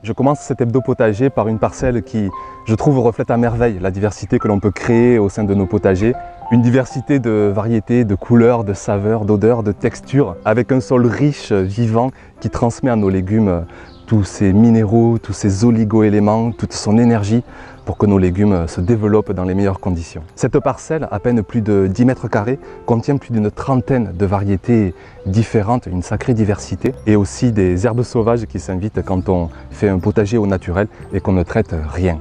Je commence cet hebdo potager par une parcelle qui, je trouve, reflète à merveille la diversité que l'on peut créer au sein de nos potagers. Une diversité de variétés, de couleurs, de saveurs, d'odeurs, de textures, avec un sol riche, vivant, qui transmet à nos légumes tous ces minéraux, tous ces oligo-éléments, toute son énergie pour que nos légumes se développent dans les meilleures conditions. Cette parcelle, à peine plus de 10 mètres carrés, contient plus d'une trentaine de variétés différentes, une sacrée diversité, et aussi des herbes sauvages qui s'invitent quand on fait un potager au naturel et qu'on ne traite rien.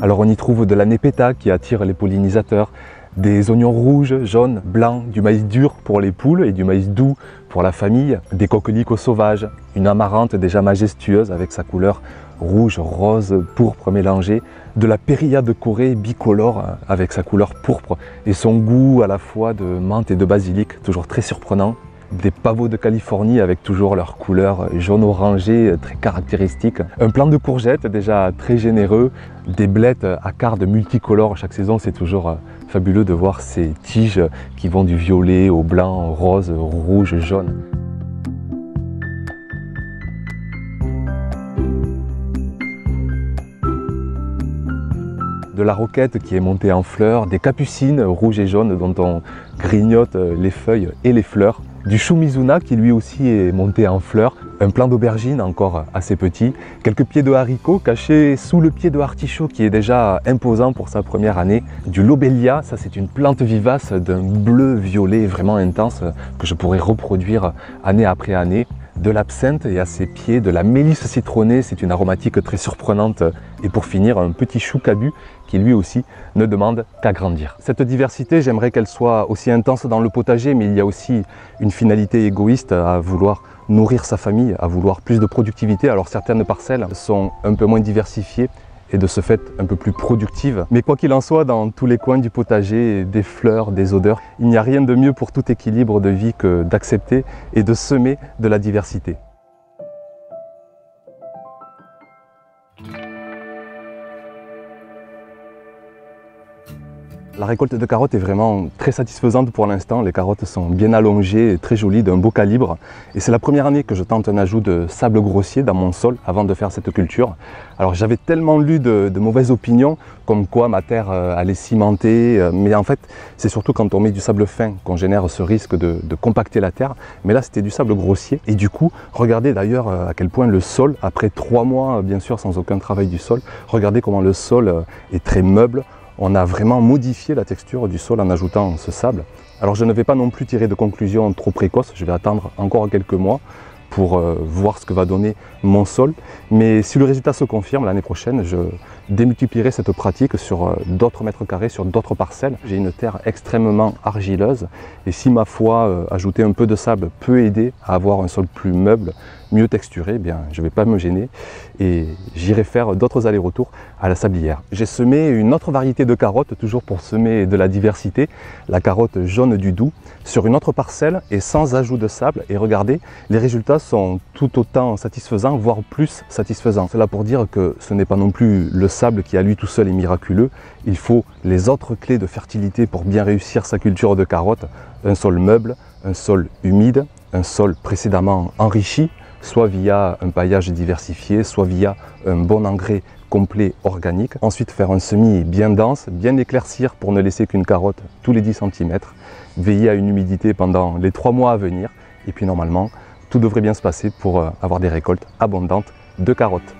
Alors on y trouve de la nepeta qui attire les pollinisateurs, des oignons rouges, jaunes, blancs, du maïs dur pour les poules et du maïs doux pour la famille, des coquelicots sauvages, une amarante déjà majestueuse avec sa couleur rouge, rose, pourpre mélangée, de la périlla de Corée bicolore avec sa couleur pourpre et son goût à la fois de menthe et de basilic, toujours très surprenant. Des pavots de Californie avec toujours leur couleur jaune-orangé très caractéristique. Un plant de courgettes déjà très généreux, des blettes à cardes multicolores chaque saison, c'est toujours fabuleux de voir ces tiges qui vont du violet au blanc, rose, rouge, jaune. De la roquette qui est montée en fleurs, des capucines rouges et jaunes dont on grignote les feuilles et les fleurs, du chou Mizuna qui lui aussi est monté en fleurs, un plant d'aubergine encore assez petit, quelques pieds de haricots cachés sous le pied de artichaut qui est déjà imposant pour sa première année, du lobelia, ça c'est une plante vivace d'un bleu-violet vraiment intense que je pourrais reproduire année après année, de l'absinthe et à ses pieds de la mélisse citronnée, c'est une aromatique très surprenante, et pour finir un petit chou cabu qui lui aussi ne demande qu'à grandir. Cette diversité, j'aimerais qu'elle soit aussi intense dans le potager, mais il y a aussi une finalité égoïste à vouloir nourrir sa famille, à vouloir plus de productivité. Alors certaines parcelles sont un peu moins diversifiées et de ce fait un peu plus productives. Mais quoi qu'il en soit, dans tous les coins du potager, des fleurs, des odeurs, il n'y a rien de mieux pour tout équilibre de vie que d'accepter et de semer de la diversité. La récolte de carottes est vraiment très satisfaisante pour l'instant. Les carottes sont bien allongées, très jolies, d'un beau calibre. Et c'est la première année que je tente un ajout de sable grossier dans mon sol avant de faire cette culture. Alors j'avais tellement lu de mauvaises opinions, comme quoi ma terre allait cimenter. Mais en fait, c'est surtout quand on met du sable fin qu'on génère ce risque de compacter la terre. Mais là, c'était du sable grossier. Et du coup, regardez d'ailleurs à quel point le sol, après 3 mois, bien sûr, sans aucun travail du sol, regardez comment le sol est très meuble. On a vraiment modifié la texture du sol en ajoutant ce sable. Alors je ne vais pas non plus tirer de conclusions trop précoces, je vais attendre encore quelques mois pour voir ce que va donner mon sol. Mais si le résultat se confirme, l'année prochaine, je démultiplierai cette pratique sur d'autres mètres carrés, sur d'autres parcelles. J'ai une terre extrêmement argileuse et si ma foi, ajouter un peu de sable peut aider à avoir un sol plus meuble, mieux texturé, eh bien, je ne vais pas me gêner et j'irai faire d'autres allers-retours à la sablière. J'ai semé une autre variété de carottes, toujours pour semer de la diversité, la carotte jaune du Doubs, sur une autre parcelle et sans ajout de sable. Et regardez, les résultats sont tout autant satisfaisants, voire plus satisfaisants. Cela pour dire que ce n'est pas non plus le sable qui à lui tout seul est miraculeux, il faut les autres clés de fertilité pour bien réussir sa culture de carottes, un sol meuble, un sol humide, un sol précédemment enrichi, soit via un paillage diversifié, soit via un bon engrais complet organique. Ensuite faire un semis bien dense, bien éclaircir pour ne laisser qu'une carotte tous les 10 cm, veiller à une humidité pendant les 3 mois à venir et puis normalement tout devrait bien se passer pour avoir des récoltes abondantes de carottes.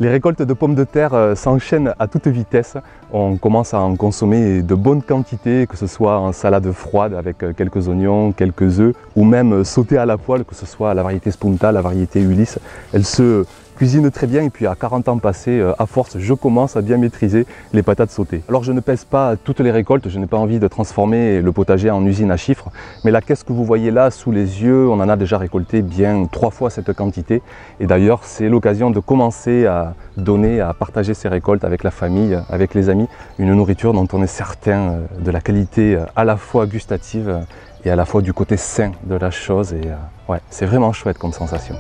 Les récoltes de pommes de terre s'enchaînent à toute vitesse. On commence à en consommer de bonnes quantités, que ce soit en salade froide avec quelques oignons, quelques œufs, ou même sautées à la poêle, que ce soit la variété Spunta, la variété Ulysse. Elles se cuisinent très bien et puis à 40 ans passés, à force, je commence à bien maîtriser les patates sautées. Alors je ne pèse pas toutes les récoltes, je n'ai pas envie de transformer le potager en usine à chiffres, mais la caisse que vous voyez là sous les yeux, on en a déjà récolté bien 3 fois cette quantité. Et d'ailleurs, c'est l'occasion de commencer à donner, à partager ces récoltes avec la famille, avec les amis, une nourriture dont on est certain de la qualité à la fois gustative et à la fois du côté sain de la chose. Et ouais, c'est vraiment chouette comme sensation.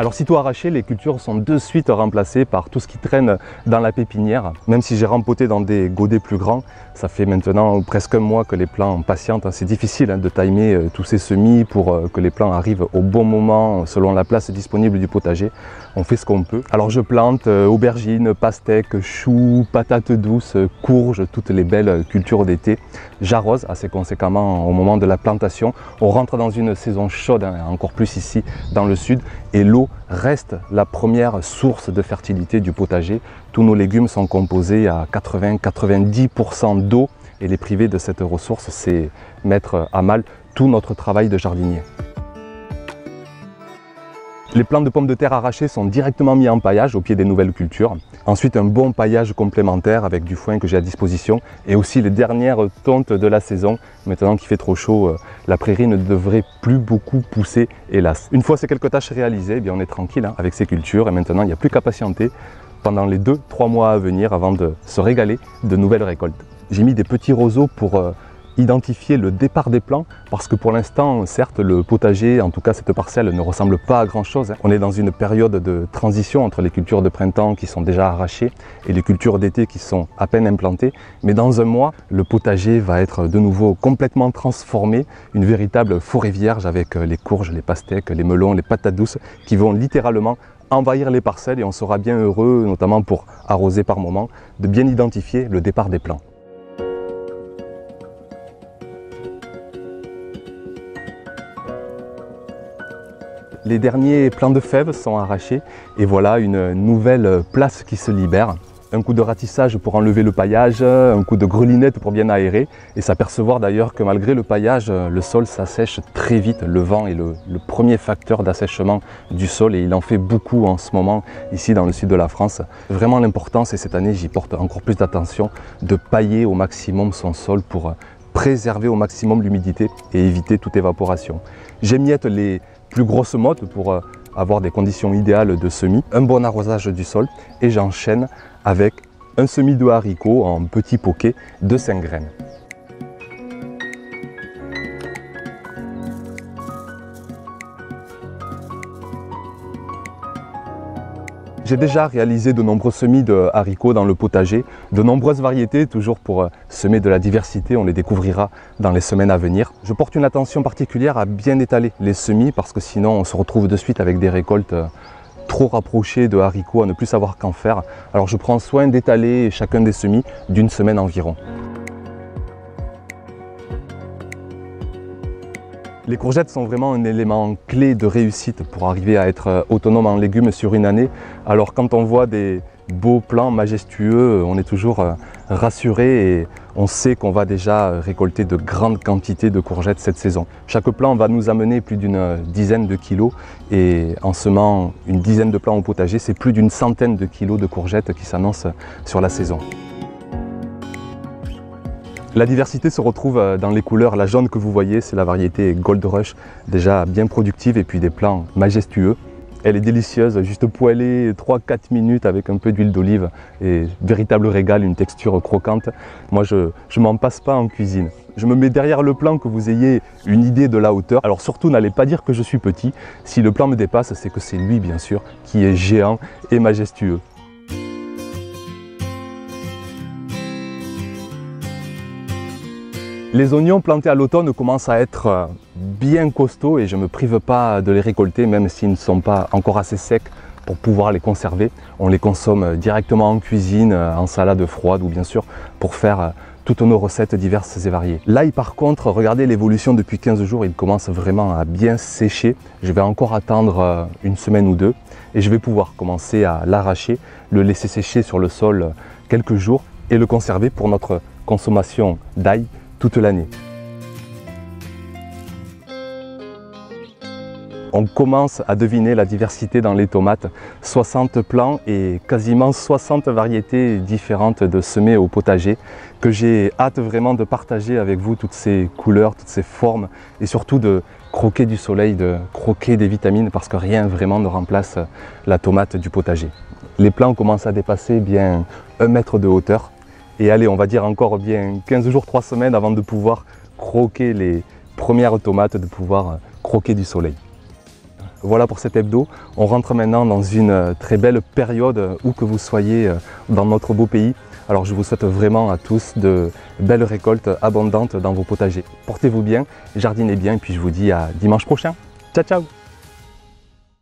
Alors sitôt arrachées, les cultures sont de suite remplacées par tout ce qui traîne dans la pépinière. Même si j'ai rempoté dans des godets plus grands, ça fait maintenant presque un mois que les plants patientent. C'est difficile de timer tous ces semis pour que les plants arrivent au bon moment selon la place disponible du potager. On fait ce qu'on peut. Alors je plante aubergines, pastèques, choux, patates douces, courges, toutes les belles cultures d'été. J'arrose assez conséquemment au moment de la plantation. On rentre dans une saison chaude, encore plus ici dans le sud, et l'eau reste la première source de fertilité du potager. Tous nos légumes sont composés à 80-90% d'eau, et les priver de cette ressource, c'est mettre à mal tout notre travail de jardinier. Les plants de pommes de terre arrachées sont directement mis en paillage au pied des nouvelles cultures. Ensuite, un bon paillage complémentaire avec du foin que j'ai à disposition et aussi les dernières tontes de la saison. Maintenant qu'il fait trop chaud, la prairie ne devrait plus beaucoup pousser, hélas. Une fois ces quelques tâches réalisées, eh bien, on est tranquille avec ces cultures et maintenant il n'y a plus qu'à patienter pendant les 2-3 mois à venir avant de se régaler de nouvelles récoltes. J'ai mis des petits roseaux pour identifier le départ des plants parce que pour l'instant, certes, le potager, en tout cas cette parcelle, ne ressemble pas à grand chose. On est dans une période de transition entre les cultures de printemps qui sont déjà arrachées et les cultures d'été qui sont à peine implantées. Mais dans un mois, le potager va être de nouveau complètement transformé, une véritable forêt vierge avec les courges, les pastèques, les melons, les patates douces qui vont littéralement envahir les parcelles et on sera bien heureux, notamment pour arroser par moment, de bien identifier le départ des plants. Les derniers plants de fèves sont arrachés et voilà une nouvelle place qui se libère. Un coup de ratissage pour enlever le paillage, un coup de grelinette pour bien aérer et s'apercevoir d'ailleurs que malgré le paillage, le sol s'assèche très vite. Le vent est le premier facteur d'assèchement du sol et il en fait beaucoup en ce moment ici dans le sud de la France. Vraiment l'importance, et cette année j'y porte encore plus d'attention, de pailler au maximum son sol pour préserver au maximum l'humidité et éviter toute évaporation. J'émiette les plus grosses mottes pour avoir des conditions idéales de semis, un bon arrosage du sol et j'enchaîne avec un semis de haricots en petits poquets de 5 graines. J'ai déjà réalisé de nombreux semis de haricots dans le potager, de nombreuses variétés, toujours pour semer de la diversité, on les découvrira dans les semaines à venir. Je porte une attention particulière à bien étaler les semis parce que sinon on se retrouve de suite avec des récoltes trop rapprochées de haricots à ne plus savoir qu'en faire. Alors je prends soin d'étaler chacun des semis d'une semaine environ. Les courgettes sont vraiment un élément clé de réussite pour arriver à être autonome en légumes sur une année. Alors quand on voit des beaux plants majestueux, on est toujours rassuré et on sait qu'on va déjà récolter de grandes quantités de courgettes cette saison. Chaque plant va nous amener plus d'une dizaine de kilos et en semant une dizaine de plants au potager, c'est plus d'une centaine de kilos de courgettes qui s'annoncent sur la saison. La diversité se retrouve dans les couleurs. La jaune que vous voyez, c'est la variété Gold Rush, déjà bien productive et puis des plants majestueux. Elle est délicieuse, juste poêlée 3-4 minutes avec un peu d'huile d'olive et véritable régal, une texture croquante. Moi, je m'en passe pas en cuisine. Je me mets derrière le plant que vous ayez une idée de la hauteur. Alors surtout, n'allez pas dire que je suis petit. Si le plant me dépasse, c'est que c'est lui, bien sûr, qui est géant et majestueux. Les oignons plantés à l'automne commencent à être bien costauds et je ne me prive pas de les récolter même s'ils ne sont pas encore assez secs pour pouvoir les conserver. On les consomme directement en cuisine, en salade froide ou bien sûr pour faire toutes nos recettes diverses et variées. L'ail par contre, regardez l'évolution depuis 15 jours, il commence vraiment à bien sécher. Je vais encore attendre une semaine ou deux et je vais pouvoir commencer à l'arracher, le laisser sécher sur le sol quelques jours et le conserver pour notre consommation d'ail toute l'année. On commence à deviner la diversité dans les tomates. 60 plants et quasiment 60 variétés différentes de semer au potager que j'ai hâte vraiment de partager avec vous, toutes ces couleurs, toutes ces formes et surtout de croquer du soleil, de croquer des vitamines parce que rien vraiment ne remplace la tomate du potager. Les plants commencent à dépasser bien 1 mètre de hauteur. Et allez, on va dire encore bien 15 jours, 3 semaines avant de pouvoir croquer les premières tomates, de pouvoir croquer du soleil. Voilà pour cet hebdo. On rentre maintenant dans une très belle période où que vous soyez dans notre beau pays. Alors je vous souhaite vraiment à tous de belles récoltes abondantes dans vos potagers. Portez-vous bien, jardinez bien et puis je vous dis à dimanche prochain. Ciao ciao!